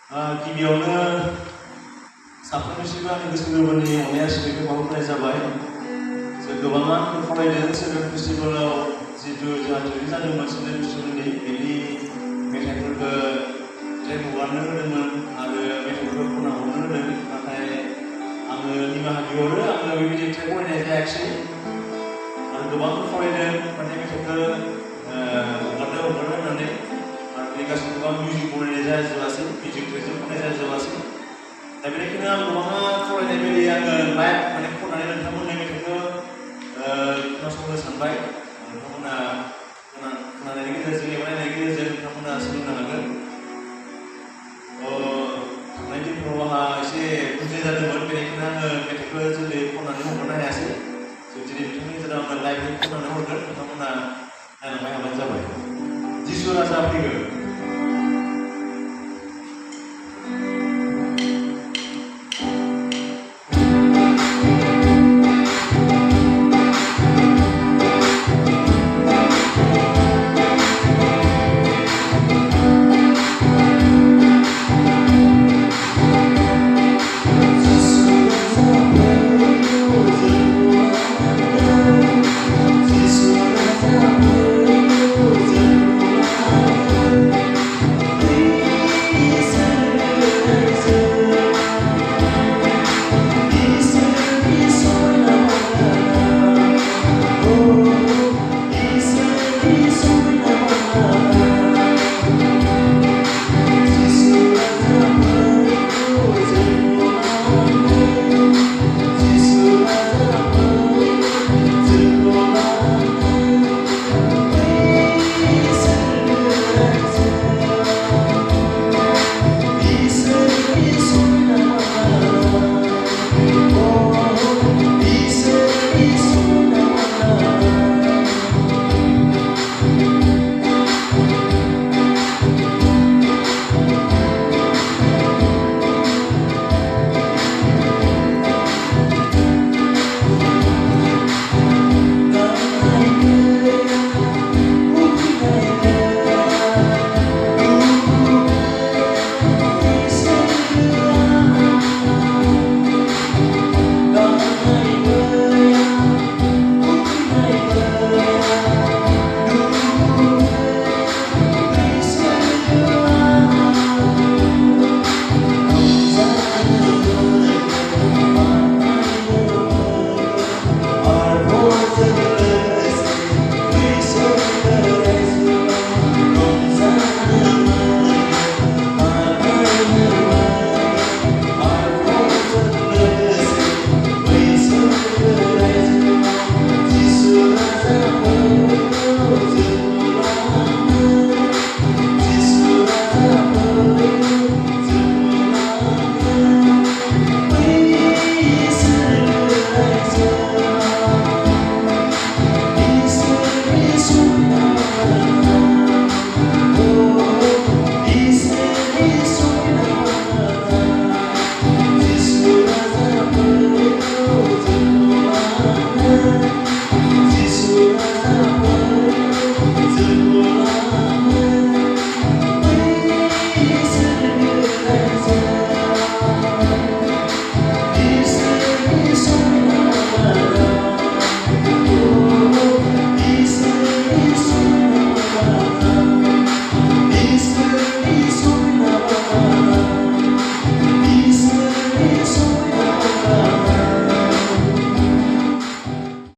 गिबियावनो साफ्रोमनिसिमबो आंनि गोसो गोरबोनि अननाय आसिनायखौ बावहरनाय जाबाय। जों गोबाङा फरायदों चिल्ड्रेन फेस्टिभेलाव जितु जोंहा ट्रेनिं जादोंमोन चिल्ड्रेन फेस्टिभेलनि बेनि मेथाइफोरखौ ट्रेक हगारनो होदोंमोन आरो मेथाइफोरखौ खनना हरनो होदों। नाथाय आङो निमाहा बिहरो, आङो बेबायदि ट्रेक बनायनाय जायाखिसै आरो गोबां फरायदों माने मेथाइखौ हगारनो होननानै आरो बे गासैखौबो आं मिउजिक बनायनाय जाजोबासै, मिउजिक ट्रेकजों खननाय जाजोबासै। दा बेनिखायनो आं गोबाङा फरायनाय बायदि आङो लाइभ माने खननानै नोंथांमोननि मेथाइखौ खोनासंनो सानबाय। नोंथांमोना खोनानायनि गेजेरजों एबा नायनायनि गेजेरजों नोंथांमोना सोलोंनो हागोन। थांनाय दिनफोराव आंहा एसे बुजिनाय जादोंमोन, बेनिखायनो आङो मेथाइखौ जुदि खननानै हगारनो हायासै। जुदि नोंथांनि गेजेराव आङो लाइभै खननानै हरगोन, नोंथांमोना नायलांबाय हाबानो जाबाय। जिसु राजा फैगोन।